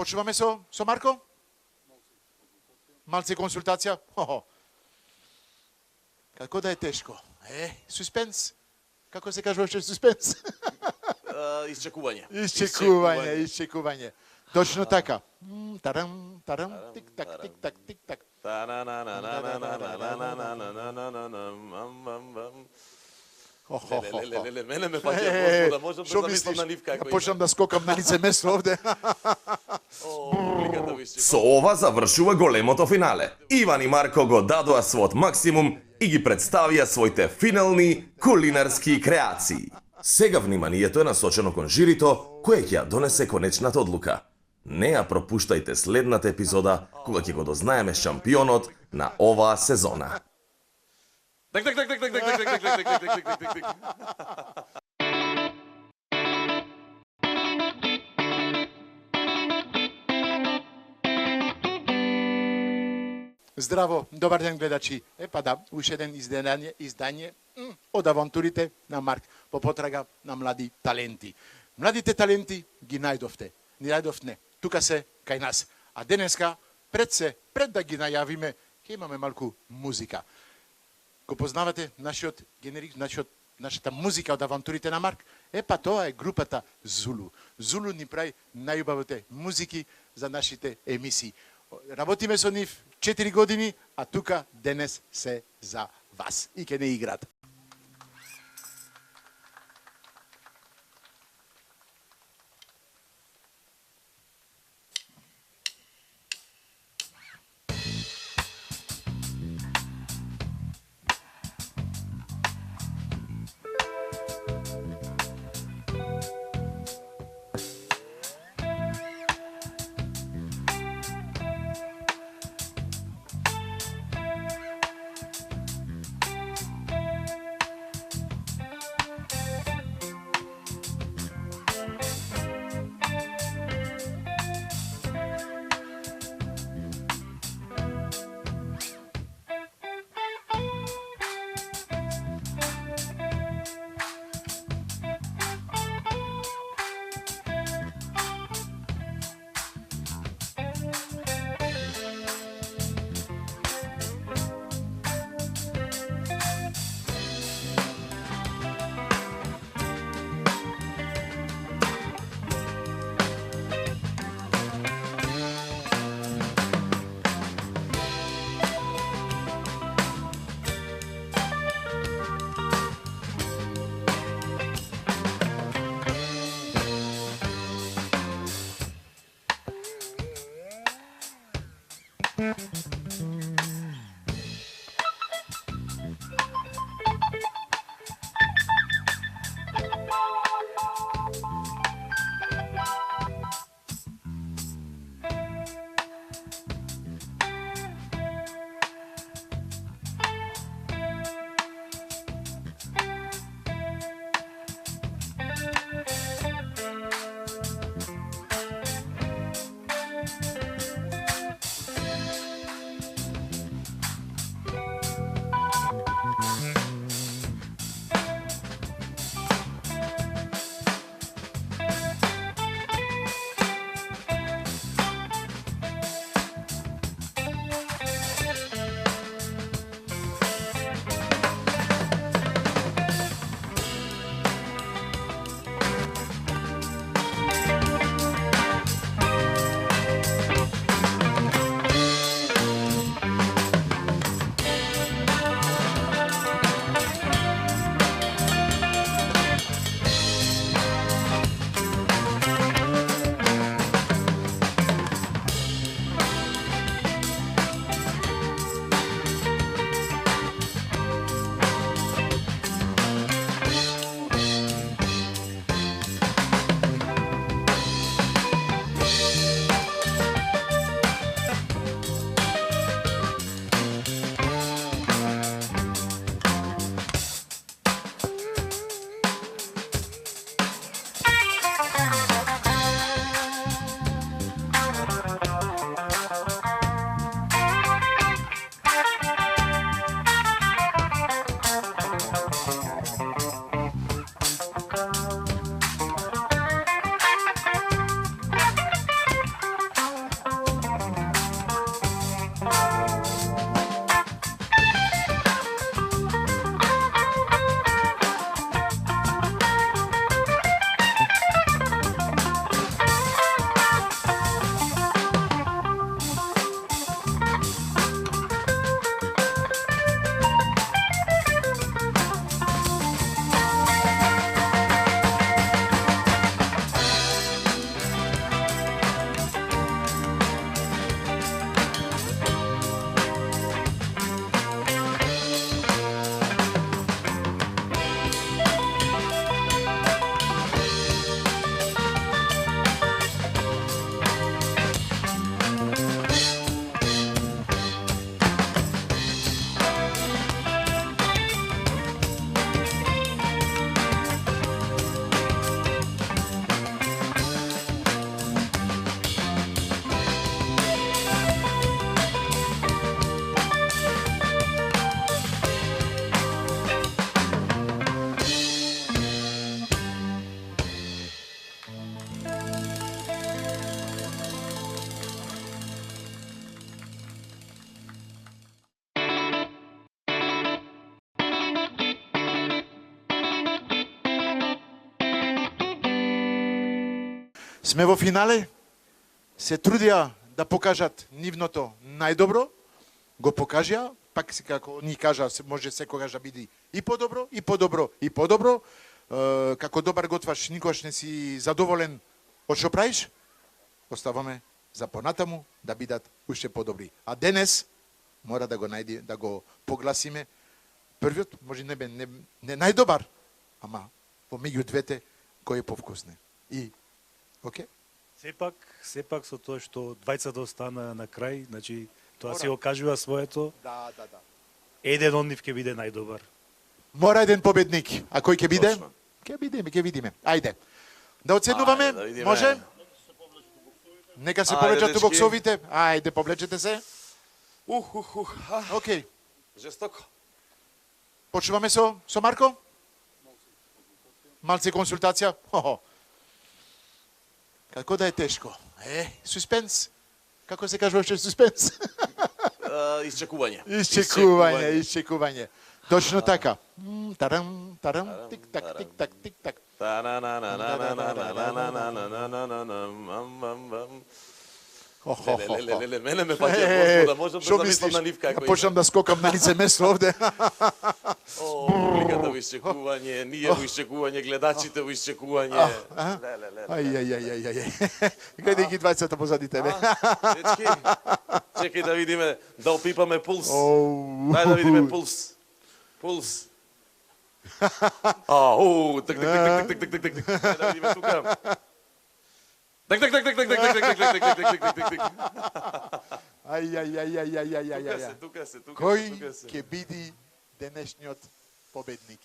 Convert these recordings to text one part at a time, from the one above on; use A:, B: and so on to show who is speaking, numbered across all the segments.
A: Почнуваме со Марко? Малце консултација? Како да е тешко? Суспенс? Како се кажува што суспенс?
B: Исчекување.
A: Исчекување. Точно така. Тарам, тик-так, тик-так, тик-так.
B: Мене ме паќа, Господа, можам да замислам на нив како
A: почнам да скокам на лице место овде.
C: Со ова завршува големото финале. Иван и Марко го дадоа својот максимум и ги представија своите финални кулинарски креации. Сега вниманието е насочено кон жирито, кое ќе ја донесе конечната одлука. Не ја пропуштајте следната епизода, кога ќе го дознаеме шампионот на оваа сезона.
A: Здраво, добар ден гледачи. Уште еден издание од авантурите на Марк по потрага на млади таленти. Младите таленти ги најдовте. Ни најдовте тука се кај нас. А денеска, пред да ги најавиме, ќе имаме малку музика. Го познавате нашиот генерик, нашата музика од авантурите на Марк? Тоа е групата Зулу. Зулу ни прави најубавите музики за нашите емисии. Работиме со нив 4 години, а тука денес се за вас. И ке не играт. Сме во финале, се трудија да покажат нивното најдобро, го покажа, пак се како ни кажа, може секогаш да биде и подобро, и подобро, и подобро. Како добар готваш, никош не си задоволен од што правиш, оставаме за понатаму да бидат уште подобри. А денес мора да го најди, да го погласиме. Првиот може не бе не најдобар, ама помеѓу двете кој е повкусне. И окей.
D: Сепак со тоа што двајцата остана на крај, значи тоа си го кажува своето.
A: Да.
D: Еден од нив ќе биде најдобар.
A: Мора еден победник. А кој ќе биде?
B: Точно.
A: Ќе видиме. Ајде. Да оценуваме?
B: Ајде, да видиме.
A: Може? Нека се
B: Ајде,
A: повлечат
B: дечки.
A: боксовите. Ајде, повлечете се. Окей.
B: Жестоко.
A: Почнуваме со Марко? Малце консултација. Како да е тешко. Суспенс. Како се кажува уште суспенс?
B: Исчекување.
A: Исчекување. Точно така. Тарам, тик-так, тик-так, тик-так.
B: Мене ме паќа Господа, можам да замислам на нив како
A: Почнам да скокам на лице место овде.
B: Публиката во исчекување, ние во исчекување, гледачите во исчекување.
A: Ај. Гледај ги двајцата позади тебе.
B: Дечки, чекај да видиме, да опипаме пулс. Дај да видиме пулс. Пулс. Так. Дај да видиме тука. Так.
A: Ај.
B: Тука се.
A: Кој ќе биде денешниот победник?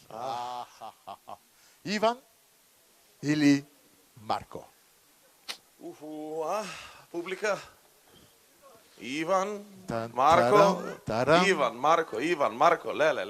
A: Иван или Марко?
B: Публика. Иван,
A: Тарам.
B: Иван, Марко, леле.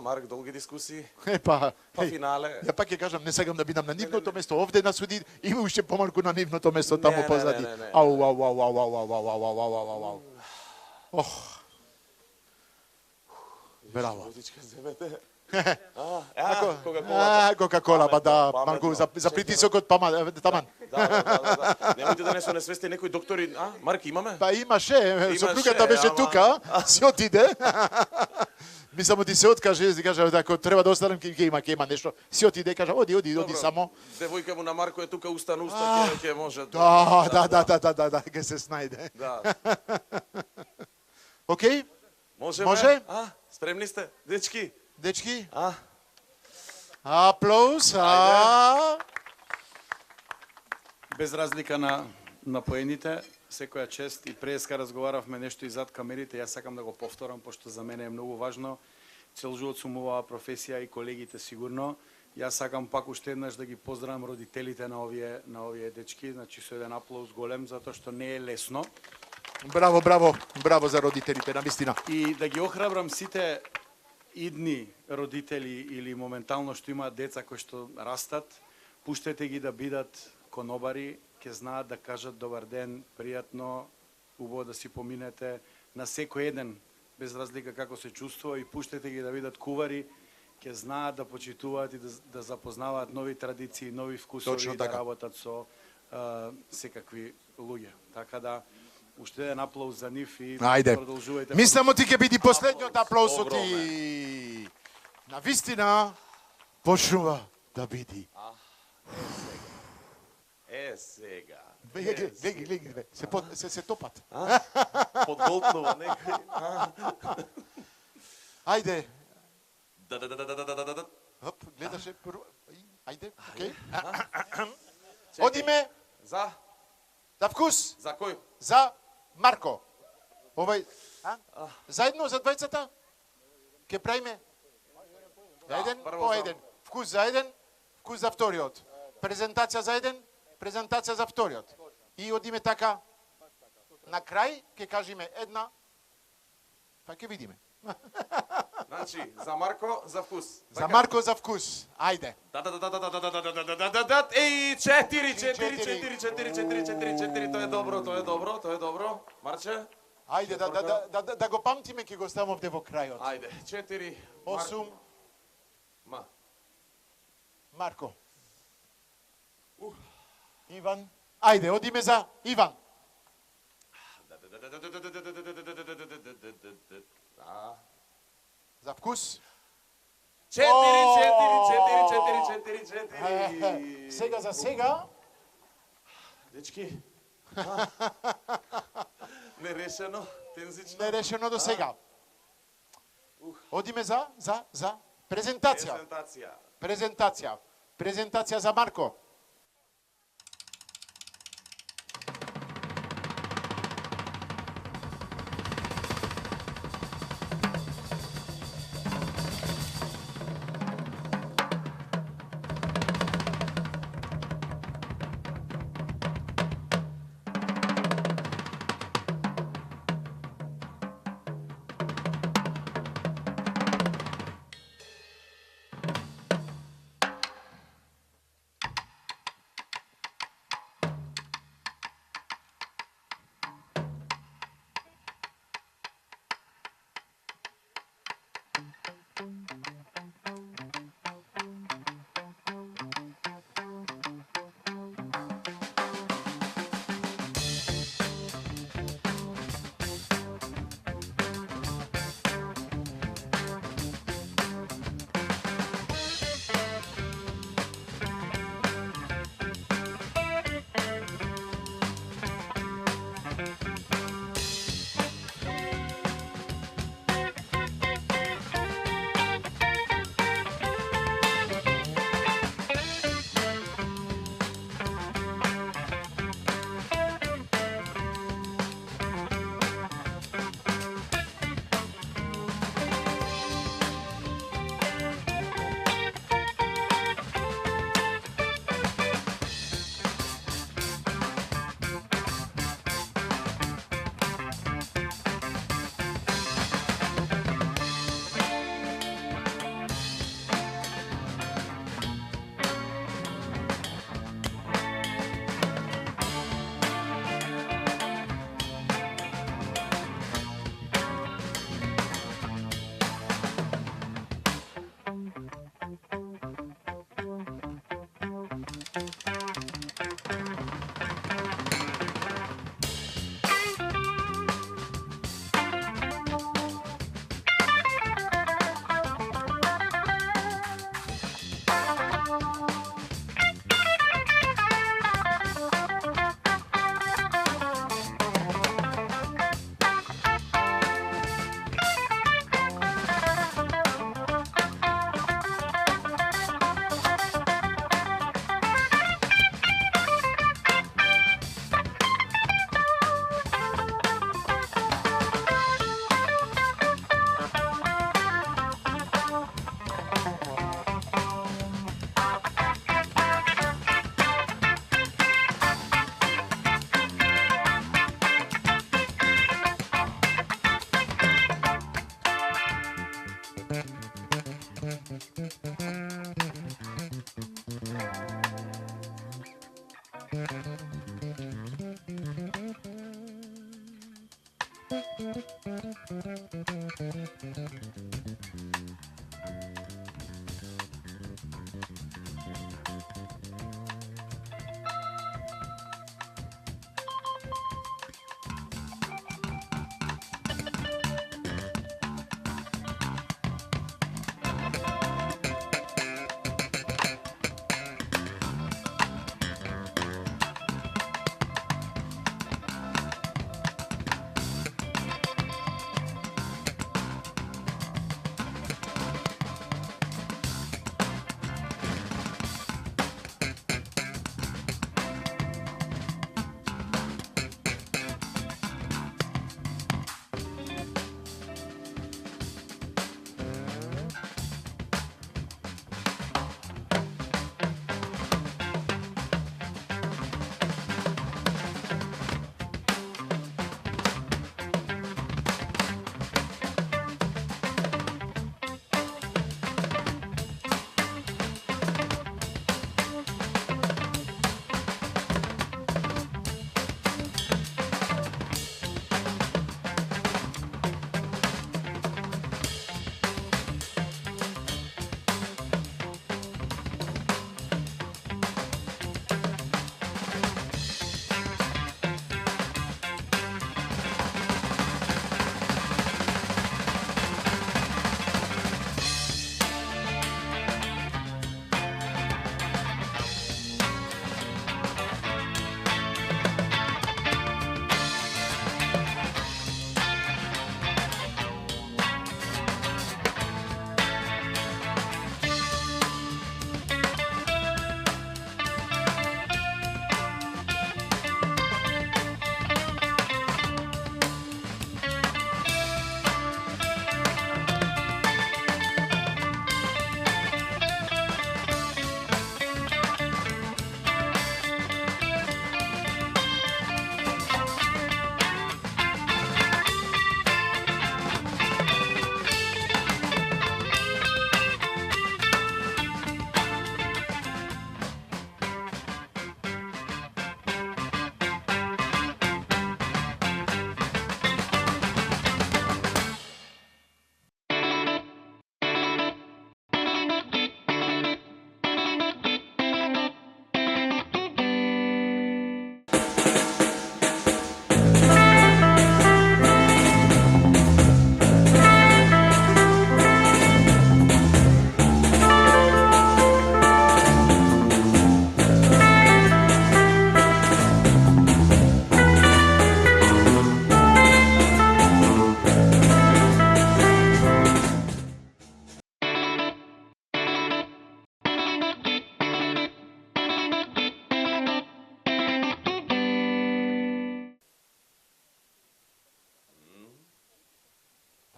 B: Марк, долги дискусии.
A: Епа,
B: Па финале.
A: ја пак ќе кажам, не сакам да бидам на нивното место, овде на суди, има уште помалку на нивното место таму позади.
B: не.
A: Ау, ау, ау, ау, ау, ау, ау, ау, ау, ау, ау, ау. Ох. Браво.
B: Водичка земете.
A: Кока-кола, ба да,
B: Паметно.
A: малку за притисокот, таман.
B: Да. Немојте да не се несвести некои доктори. Марк, имаме?
A: Па имаше, сопругата
B: Имаше,
A: беше
B: ама-
A: тука, си отиде. Ми само ти се откаже, и кажа, ако треба да останем, ќе има нешто. Си отиде, кажа, оди само.
B: Девојка му на Марко е тука уста на уста, ќе може.
A: Да, ќе се снајде.
B: Да.
A: Океј,
B: Може?
A: Може?
B: Спремни сте, дечки?
A: дечки,
B: А?
A: аплауз.
E: Без разлика на поените, секоја чест и преска разговаравме нешто и зад камерите, јас сакам да го повторам, пошто за мене е многу важно. Цел живот сум оваа професија и колегите сигурно. Јас сакам пак уште еднаш да ги поздравам родителите на овие дечки, значи со еден аплауз голем, затоа што не е лесно.
A: Браво за родителите, навистина.
E: И да ги охрабрам сите идни родители или моментално што имаат деца кои што растат, пуштете ги да бидат конобари, ќе знаат да кажат добар ден, пријатно, убаво да си поминете на секој еден, без разлика како се чувствува, и пуштете ги да бидат кувари, ќе знаат да почитуваат и да запознаваат нови традиции, нови вкусови,
A: Точно
E: и да
A: така.
E: работат со секакви луѓе. Така да, уште еден аплауз за нив и
A: Ајде.
E: продолжувајте.
A: Мислам ти ќе биде последниот аплауз ти.
B: Огромен.
A: Навистина почнува да биде.
B: Е сега.
A: Глеги, се топат.
B: подголтнува некој.
A: Ајде.
B: Да.
A: Оп, гледаше прво. Ајде, окей. Одиме
B: За
A: вкус.
B: за кој?
A: За Марко. Овај, заедно за двајцата? Ке правиме? Еден
B: прво
A: по
B: за-
A: еден. Вкус за еден, вкус за вториот. Презентација за еден, презентација за вториот. И одиме така. На крај ќе кажеме една, па ќе видиме.
B: Значи, за Марко, за вкус.
A: За Марко за вкус. Ајде.
B: Да. Еј, 4. Тоа е добро. Марче?
A: Ајде да го памтиме, ќе го ставам овде во крајот.
B: Ајде, 4.
A: 8
B: Ма.
A: Марко. Иван. Ајде, одиме за Иван. За вкус.
B: 4.
A: Сега за сега.
B: Дечки. Нерешено, тензично.
A: Нерешено до сега. Одиме за презентација.
B: Презентација.
A: Презентација за Марко.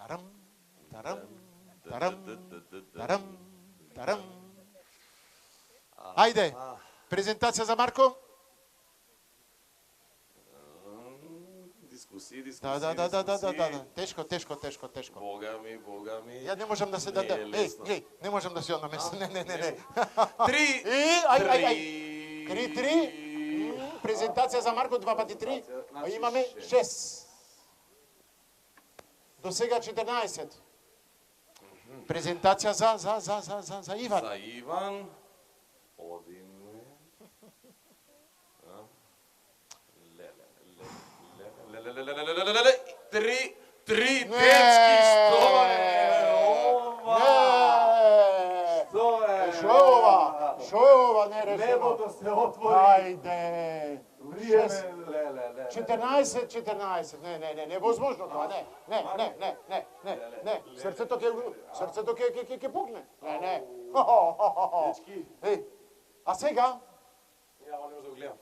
A: Тарам, тарам, тарам, тарам, тарам. Ајде, презентација за Марко?
B: Дискусии.
A: Да. Тешко.
B: Бога ми.
A: Ја не можам да се
B: Не е
A: даде.
B: лесно.
A: Не можам да се ја намесам. Не.
B: 3.
A: Три. Презентација за Марко 2 пати 3. А имаме 6. До сега 14. Презентација за Иван.
B: За Иван. Одиме. Леле. 3 дечки, што е ова?
A: Шо е ова не решено?
B: Небото се отвори.
A: Ајде.
B: Вриеме,
A: 14. Не, невозможно тоа, не. Срцето ќе пукне. Не.
B: Дечки.
A: А сега?
B: Ја не можам да го гледам.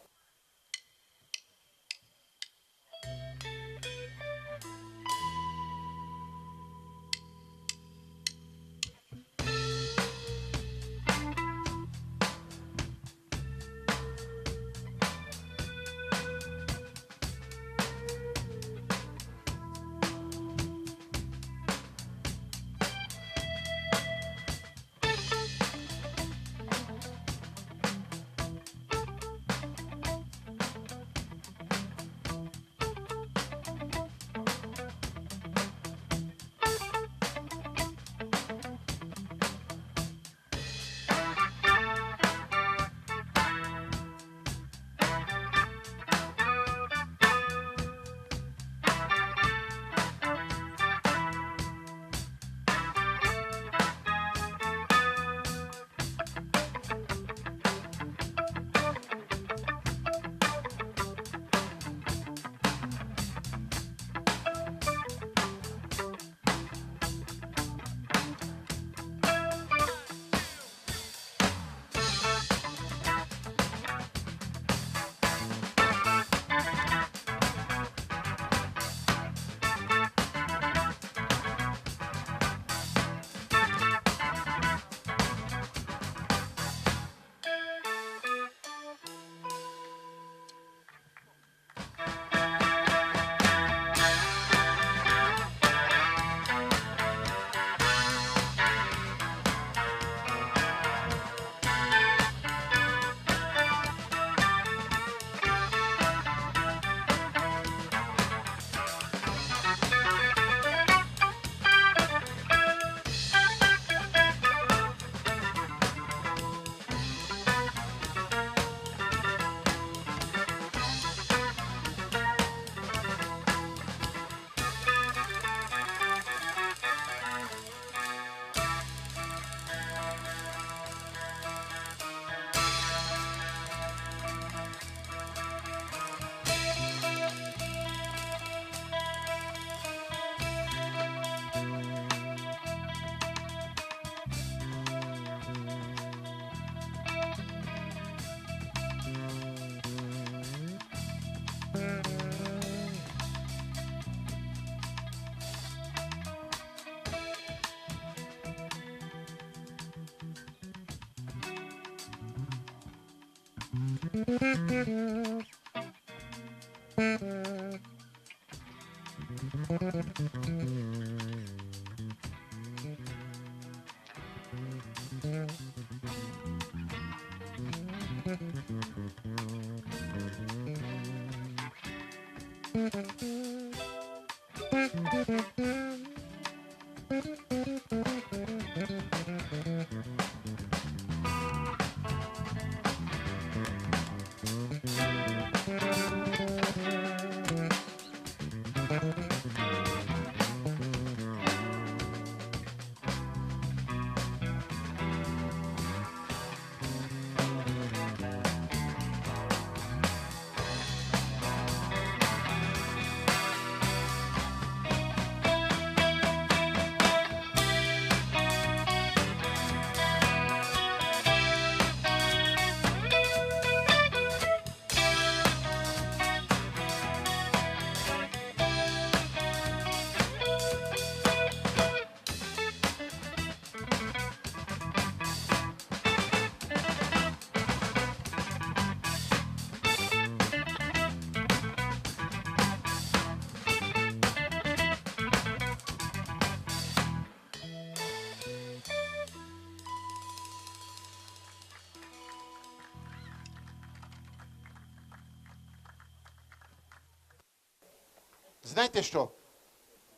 A: знаете што?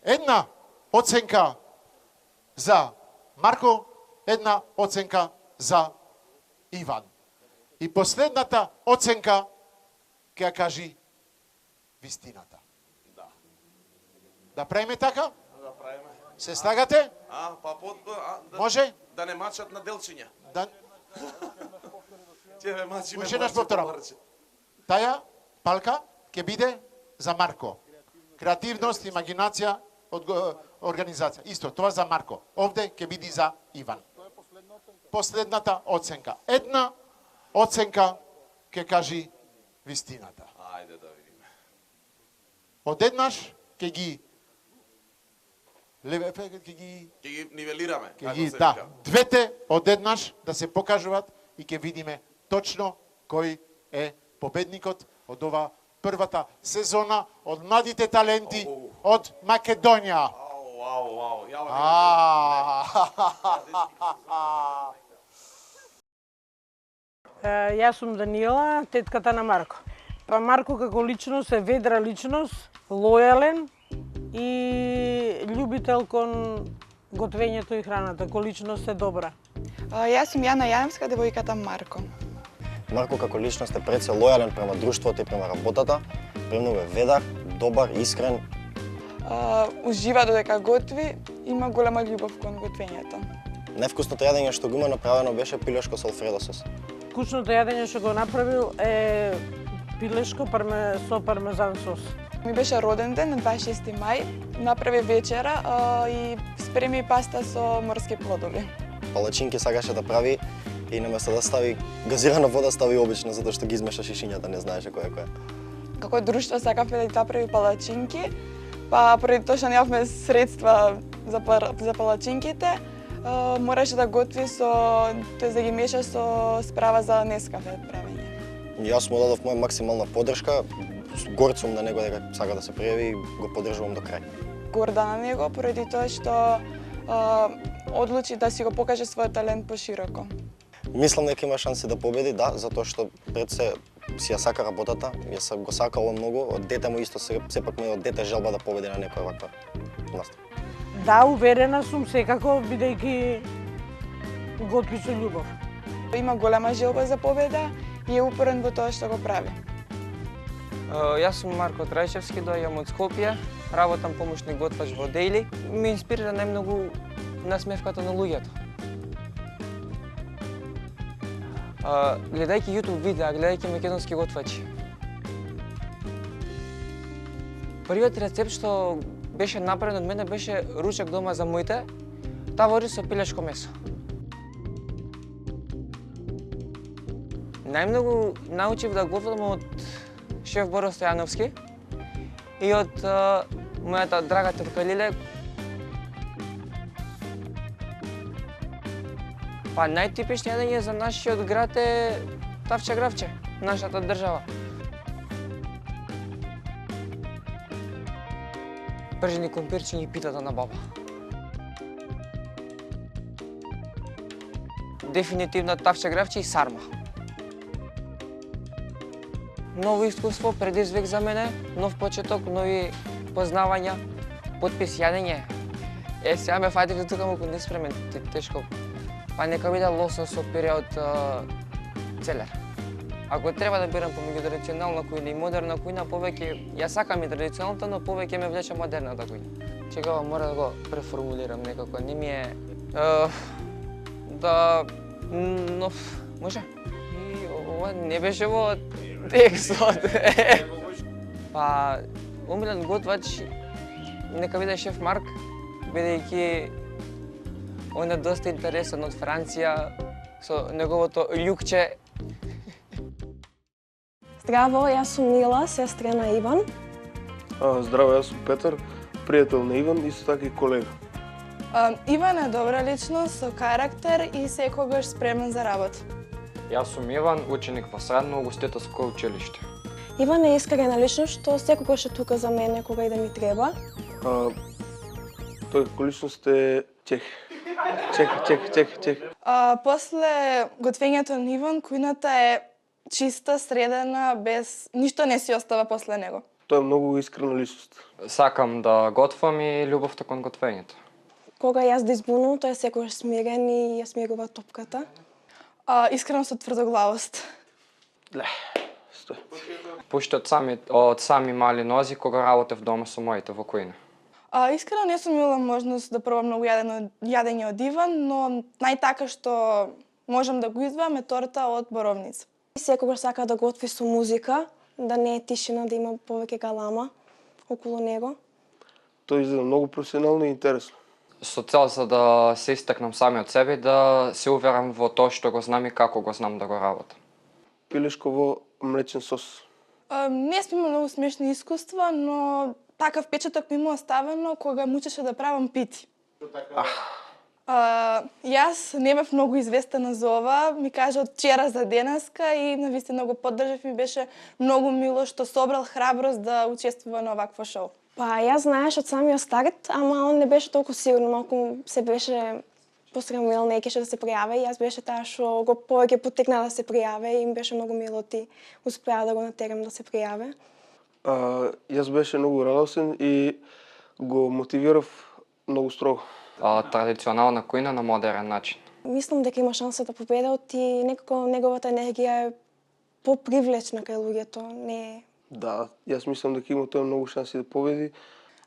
A: Една оценка за Марко, една оценка за Иван. И последната оценка ќе ја кажи вистината. Да правиме така?
B: Да правиме.
A: Се слагате? Може?
B: Да не мачат на делчиња.
A: Да,
B: Ќе ве мачиме.
A: уште еднаш повторам. Таја палка ќе биде за Марко. Креативност, имагинација, организација. Исто, тоа за Марко. Овде ќе биде за Иван. Последната оценка. Една оценка ќе кажи вистината.
B: Ајде да видиме.
A: Одеднаш ќе ги
B: Ќе ги нивелираме.
A: да, двете одеднаш да се покажуваат и ќе видиме точно кој е победникот од ова првата сезона од младите таленти од Македонија.
B: Вау.
F: Јас сум Даниела, тетката на Марко. Па Марко како личност е ведра личност, лојален и љубител кон готвењето и храната. Ко личност е добра.
G: Јас сум Јана Јаемска, девојката Марко.
H: Марко како личност е пред се лојален према друштвото и према работата, премногу е ведар, добар, искрен.
G: Ужива додека готви, има голема љубов кон готвењето.
H: Највкусното јадење што го има направено беше пилешко со алфредо сос.
F: Вкусното јадење што го направил е пилешко со пармезан сос.
G: Ми беше роден ден на 26 мај, направи вечера и спреми паста со морски плодови.
H: Палачинки сакаше да прави и наместо да стави газирана вода, стави обична, затоа што ги измеша шишињата, не знаеше кој е кој.
G: Како друштво сакавме да прави палачинки, па поради тоа што немавме средства за палачинките, мораше да готви да ги меша со справа за Нескафе правење.
H: Јас му дадов моја максимална поддршка, горд сум на него дека сака да се пријави и го поддржувам до крај.
G: Горда на него поради тоа што одлучи да си го покаже својот талент пошироко.
H: Мислам дека има шанси да победи, да, затоа што пред се си ја сака работата, ја го сакала многу, од дете му исто сепак ме од дете желба да победи на некоја ваква настап.
F: Да, уверена сум секако, бидејќи готви со љубов.
G: Има голема желба за победа и е упорен во тоа што го прави.
I: Јас сум Марко Трајчевски, доаѓам од Скопје, работам помошник готвач во Дејли. Ме инспирира најмногу насмевката на луѓето. Гледајќи YouTube видеа, гледајќи македонски готвачи. Првиот рецепт што беше направен од мене беше ручек дома за моите, тавори со пилешко месо. Најмногу научив да готвам од шеф Боро Стојановски и од мојата драга тетка Лиле. Па најтипично јадење за нашиот град е тавче гравче, нашата држава. Пржени компирчиња и питата на баба. Дефинитивно тавче гравче и сарма. Ново искуство, предизвик за мене, нов почеток, нови познавања, потпис јадење. Сега ме фатив да тука малку неспремен, тешко. Па нека биде лосос со пире од целер. Ако треба да бирам помеѓу традиционална кујна и модерна кујна, повеќе ја сакам и традиционалната, но повеќе ме влече модерната кујна. Чекава, мора да го преформулирам некако, не ми е но може? И ова не беше во текстот. Па омилен готвач нека биде шеф Марк, бидејќи он е доста интересен од Франција со неговото љукче.
J: Здраво, јас сум Мила, сестра на Иван.
K: Здраво, јас сум Петар, пријател на Иван и со така и колега.
G: Иван е добра личност со карактер и секогаш спремен за работа.
L: Јас сум Иван, ученик во Средно угостителско училиште.
J: Иван е искрена личност што секогаш е тука за мене кога и да ми треба.
K: Тој како личност е чех.
G: После готвењето на Иван, кујната е чиста, средена, без ништо не си остава после него.
K: Тој е многу искрена личност.
L: Сакам да готвам и љубовта кон готвењето.
J: Кога јас да избунувам, тој е секогаш смирен и ја смирува топката.
G: Искреност и тврдоглавост.
L: Пуште од сами мали нози кога работев дома со моите во кујна.
G: Искрено не сум имала можност да пробам многу јадење од Иван, но најтака што можам да го издвојам е торта од боровница.
J: Секогаш сака да готви со музика, да не е тишина, да има повеќе галама околу него.
K: Тој изгледа многу професионално и интересно.
L: Со цел за да се истакнам сами од себе, да се уверам во тоа што го знам и како го знам да го работам.
K: Пилешко во млечен сос.
G: Не сме имали многу смешни искуства, но такав печаток ми оставено кога му учеше да правам пити. Јас не бев многу известена за ова, ми кажа од вчера за денеска и навистина го поддржав и беше многу мило што собрал храброст да учествува на овакво шоу.
J: Па јас знаеш од самиот старт, ама он не беше толку сигурно, малку се беше посрамил, не кеше да се пријави и јас беше таа што го повеќе потекна да се пријави и им беше многу мило ти успеа да го натерам да се пријави.
K: Јас беше многу радосен и го мотивирав многу строго.
L: Традиционална кујна на модерен начин.
J: Мислам дека има шанса да победат и некако неговата енергија е попривлечна кај луѓето, не е.
K: Да, јас мислам дека има тој многу шанси да победи.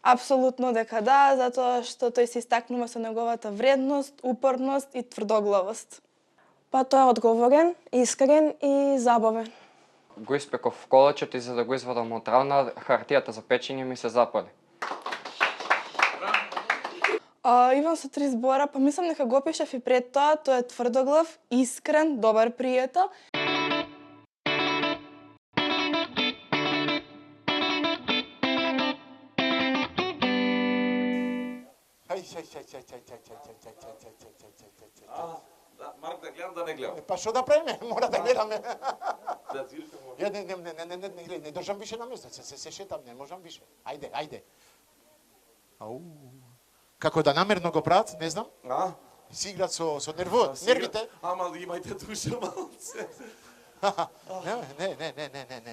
G: Апсолутно дека да, затоа што тој се истакнува со неговата вредност, упорност и тврдоглавост.
J: Па тој е одговорен, искрен и забавен.
L: Го испеков колачот и за да го извадам од равна, хартијата за печење ми се запали.
G: Иван со 3 збора, па мислам дека го пишав и пред тоа, тој е тврдоглав, искрен, добар пријател.
B: Марк, да гледам да не гледам.
A: Па што да преме? Мора да гледаме. Ја не држам више на место, се шетам, не можам више. Ајде. Ау. Како да намерно го прават, не знам. Си играт со нервите.
B: Ама имајте душа малце.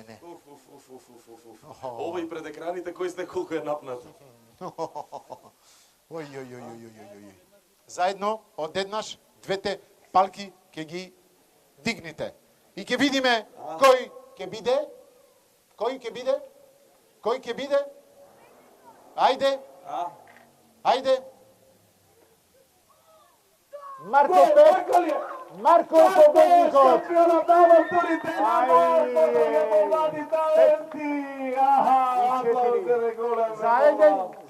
A: Не.
B: Ова и пред екраните кој сте колку е напнат.
A: Ој. Заедно, одеднаш, двете палки ќе ги дигнете. И ќе видиме кој ќе биде. Кој ќе биде? Ајде. Марко победникот.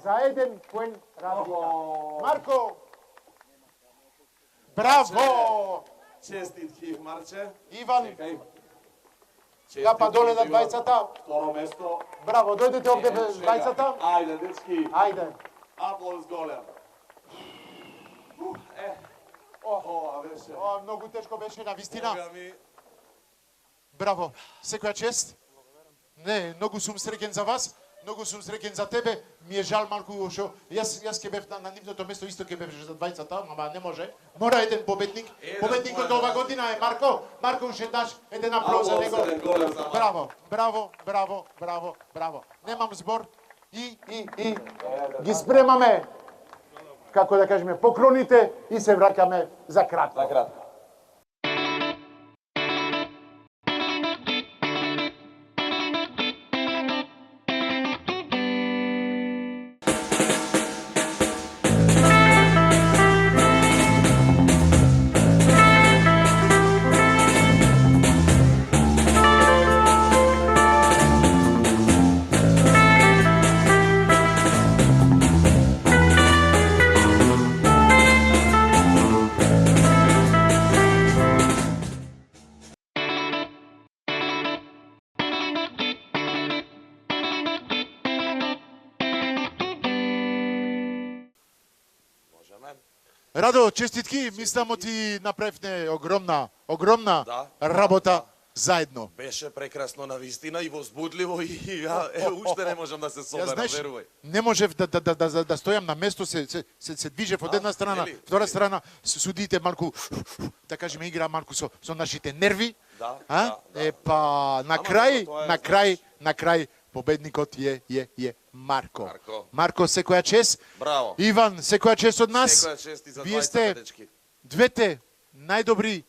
A: За еден поен разлика. Марко. Браво!
B: Честитки, Марче.
A: Иван. Капа доле на двајцата.
B: Второ место.
A: Браво, дојдете овде двајцата.
B: Ајде, дечки.
A: Ајде.
B: Аплауз голем. Ова беше.
A: Многу тешко беше, на вистина. Браво. Секоја чест. Не, многу сум среќен за вас. Многу сум среќен за тебе. Ми е жал малку што јас ќе бев на нивното место, исто ќе бев за двајцата, ама не може. Мора еден победник. Победникот ова година е Марко. Марко, уште даш еден аплауз за него. Браво. Немам збор. И ги спремаме, како да кажеме, поклоните и се враќаме за кратко. Радо, честитки, мислам ти направивме огромна работа заедно.
B: Беше прекрасно на вистина и возбудливо и уште не можам да се соберам, верувај.
A: Не можев да стојам на место, се движев од една страна, втора страна, судиите малку, да кажеме, игра малку со нашите нерви. Па на крај Победникот е Марко.
B: Марко.
A: Марко, секоја чест.
B: Браво.
A: Иван, секоја чест од нас.
B: Секоја чест и за
A: Вие
B: двајцата
A: сте
B: дечки.
A: двете најдобри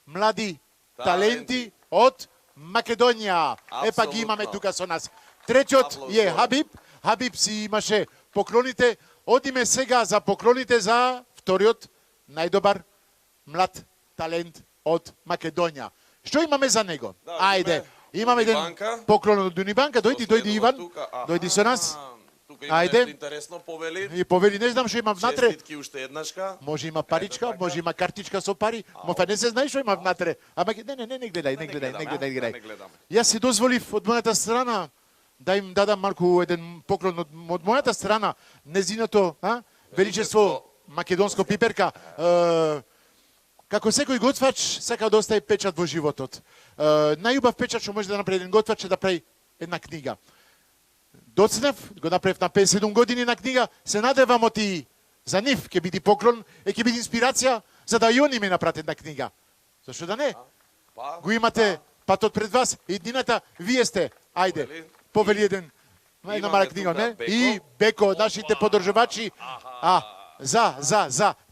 A: млади таленти од Македонија. Епа ги имаме тука со нас. Третиот е Хабиб. Хабиб си имаше поклоните. Одиме сега за поклоните за вториот најдобар млад талент од Македонија. Што имаме за него? Ајде, имаме еден поклон од Унибанка. Дојди Иван. Дојди со нас.
B: Тука има нешто интересно, повели.
A: И повели, не знам што има внатре.
B: Честитки уште еднашка.
A: Може има паричка, може има картичка со пари. Мофа не се знае што има внатре. Ама не гледај. Јас си дозволив од мојата страна да им дадам малку еден поклон од мојата страна, незиното, величество македонско пиперка. Како секој готвач сака да остави печат во животот. Најубав печат што може да направи еден готвач е да прави една книга. Доцнев, го направив на 57 години на книга, се надевам оти за нив, ќе биде поклон, ќе биде инспирација, за да и они ме направат една книга. Зашто да не? Го имате патот пред вас, иднината, вие сте, ајде, повели една мала книга, не? И Беко, нашите подржувачи,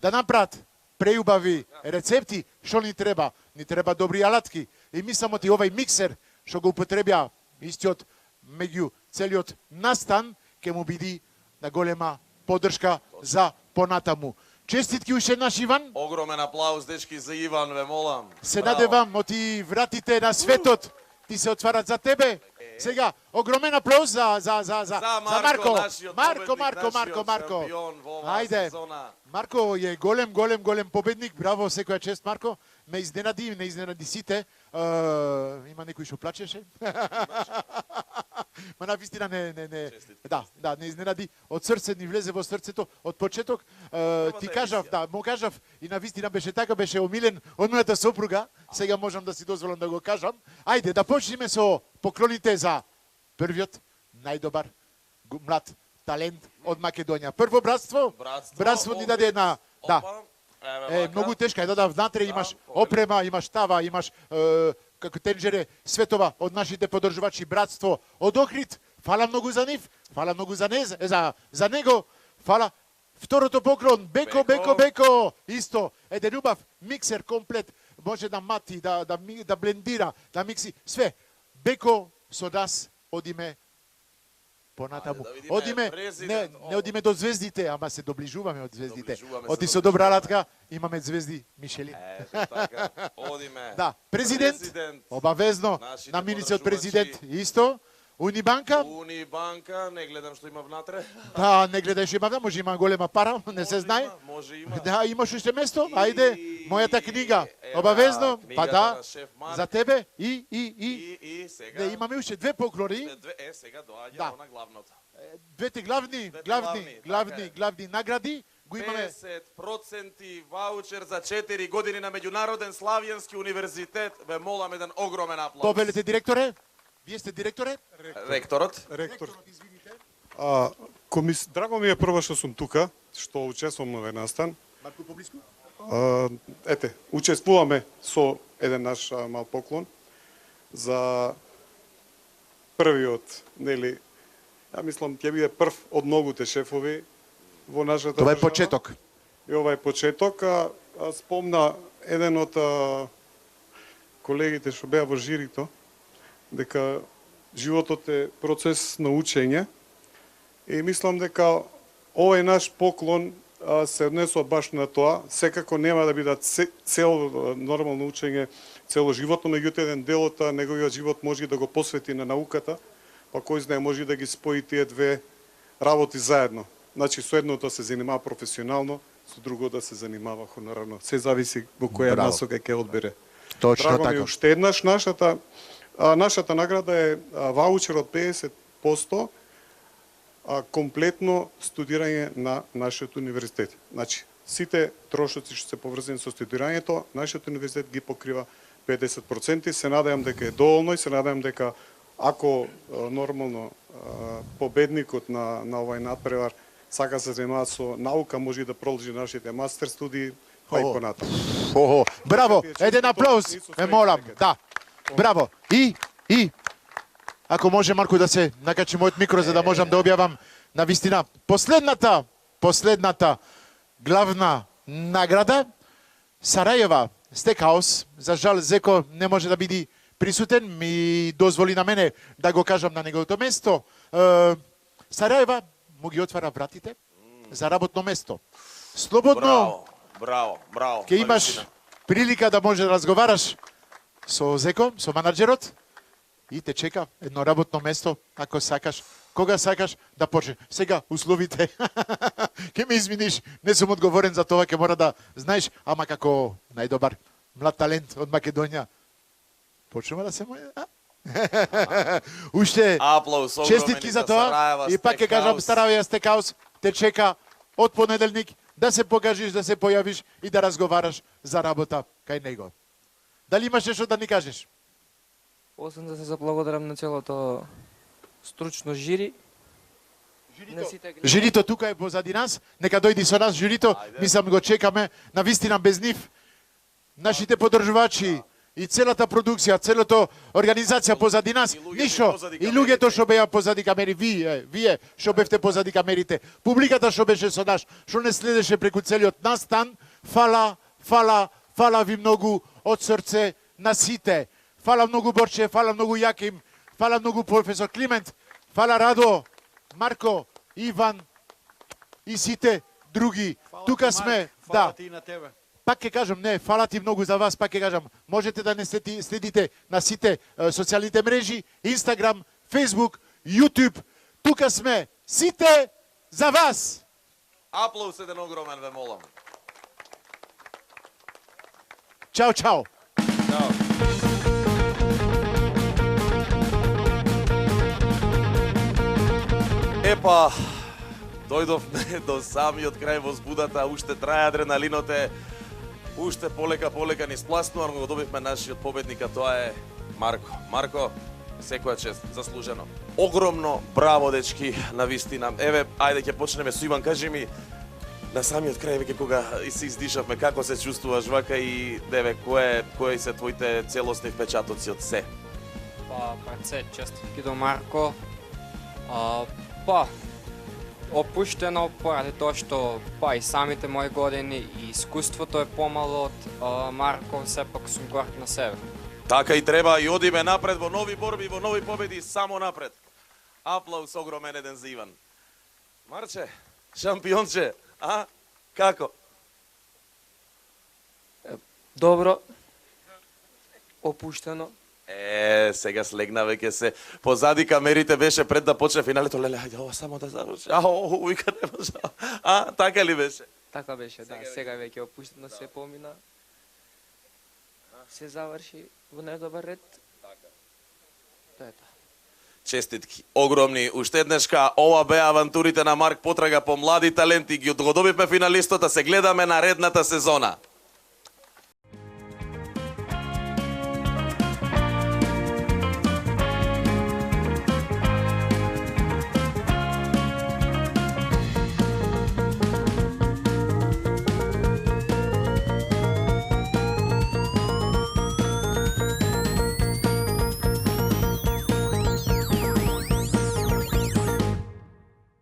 A: да направат преубави рецепти, што ни треба? Ни треба добри алатки. И мислам оти овај миксер, што го употребја истиот меѓу целиот настан, ќе му биде на голема поддршка за понатаму. Честитки уште наш Иван.
B: Огромен аплауз, дечки, за Иван, ве молам.
A: Се надевам, оти вратите на светот ти се отварат за тебе. Сега, огромен аплауз за Марко. Марко. Ајде. Марко е голем победник. Браво, секоја чест, Марко. Ме изненади сите. Има некој што плачеше? Ма на вистина не изненади. Од срце ни влезе во срцето, од почеток. Ти кажав, му кажав, и на вистина беше така, беше омилен од мојата сопруга. Сега можам да си дозволам да го кажам. Ајде, да почнеме со поклоните за првиот најдобар млад талент од Македонија. Прво братство ни даде една, многу тешка е, внатре имаш опрема, имаш тава, имаш како тенџере светова од нашите подржувачи, братство од Охрид. Фала многу за нив, фала многу за него, фала. Второто поклон, Беко, исто, еден убав миксер комплет, може да мати, да блендира, да микси, све. Беко со нас одиме понатаму. Одиме, не одиме до звездите, ама се доближуваме од звездите. Оти со добра алатка имаме звезди Мишелин.
B: Одиме.
A: Да, президент, обавезно, наминици президент исто. Унибанка,
B: не гледам што има внатре.
A: Да, не гледај што има внатре, може има голема пара, не се знае. Да, имаш уште место, ајде, мојата книга, обавезно, па да, за тебе и
B: сега.
A: Да, имаме уште две поклони.
B: Сега доаѓа она главното.
A: Двете главни награди го имаме.
B: 50% ваучер за 4 години на Меѓународен славјански универзитет. Ве молам еден огромен аплауз.
A: Побелете директоре? Вие сте директоре?
B: Ректорот.
M: Драго ми е прво што сум тука, што учествувам на овој настан.
A: Марко поблиску?
M: Учествуваме со еден наш мал поклон за првиот, нели, ја мислам ќе биде прв од многуте шефови во нашата
A: држава.
M: Тоа
A: е почеток.
M: И ова е почеток, спомна еден од колегите што беа во жирито, дека животот е процес на учење и мислам дека овој наш поклон се однесува баш на тоа. Секако нема да бидат цело нормално учење, цело животно, меѓутоа еден дел од неговиот живот може да го посвети на науката, па кој знае може да ги спои тие две работи заедно. Значи со едното се занимава професионално, со другото да се занимава хонорарно. Се зависи во која насока ќе одбере.
A: Точно
M: Драго
A: така.
M: ми уште еднаш нашата награда е ваучер од 50% комплетно студирање на нашиот универзитет. Значи, сите трошоци што се поврзани со студирањето, нашиот универзитет ги покрива 50%. Се надевам дека е доволно и се надевам дека ако нормално победникот на овој надпревар сака се занимава со наука, може да продолжи нашите мастер студии, па и понатаму.
A: Браво, еден аплауз, ме молам. Да. Браво. И Ако може, Марко, да се накачи мојот микро, за да можам да објавам на вистина последната главна награда. Сарајева Стекхаус. За жал, Зеко не може да биде присутен, ми дозволи на мене да го кажам на неговото место. Сарајева му ги отвара вратите за работно место. Слободно.
B: Браво.
A: Ке имаш прилика да може да разговараш со Зеко, со менаџерот, и те чека едно работно место, ако сакаш, кога сакаш да почне. Сега условите, ке ме извиниш, не сум одговорен за тоа, ке мора да знаеш, ама како најдобар млад талент од Македонија, почнува да се моја. Уште честитки за тоа и пак ќе кажам Сарајева Стекхаус те чека од понеделник да се покажиш, да се појавиш и да разговараш за работа кај него. Дали имаш нешто да ни кажеш?
I: Освен да се заблагодарам на целото стручно жири.
A: Жирито тука е позади нас, нека дојди со нас жирито, мислам го чекаме, на вистина без нив. Нашите поддржувачи и целата продукција, целото организација позади нас, ништо, и луѓето што беа позади камери, вие што бевте позади камерите, публиката што беше со нас, што не следеше преку целиот настан, фала ви многу од срце на сите. Фала многу Борче, фала многу Јаким, фала многу професор Климент, фала Радо, Марко, Иван и сите други. Тука сме, да. Пак ќе кажам, не, фала ти многу за вас, пак ќе кажам, можете да не следите на сите социјалните мрежи, Инстаграм, Фейсбук, Јутуб. Тука сме, сите за вас.
B: Аплауз еден огромен, ве молам.
A: Чао, чао.
B: Епа, дојдовме до самиот крај возбудата, уште трае адреналиноте, уште полека ни спласнува, но го добивме нашиот победник, а тоа е Марко. Марко, секоја чест, заслужено. Огромно браво, дечки, на вистина. Еве, ајде ќе почнеме со Иван, кажи ми, на самиот крај веќе кога се издишавме, како се чувствуваш вака и деве, кои се твоите целосни впечатоци од се?
L: Пред се, честитки до Марко. Опуштено поради тоа што и самите мои години и искуството е помало од Марко, сепак сум горд на себе.
B: Така и треба, и одиме напред во нови борби, во нови победи, само напред. Аплауз огромен еден за Иван. Марче, шампионче, како?
I: Добро. Опуштено.
B: Сега слегна веќе се. Позади камерите беше пред да почне финалето. Леле, ајде, ова само да заврши. Уика не може. Така ли беше?
I: Така беше, да. Сега веќе опуштено се помина. Се заврши во најдобар ред.
B: Така.
I: Тоа е тоа.
B: Честитки, огромни. Уште еднешка, ова беа авантурите на Марк Потрага по млади таленти. Ги одгодобивме финалистот, а се гледаме наредната сезона.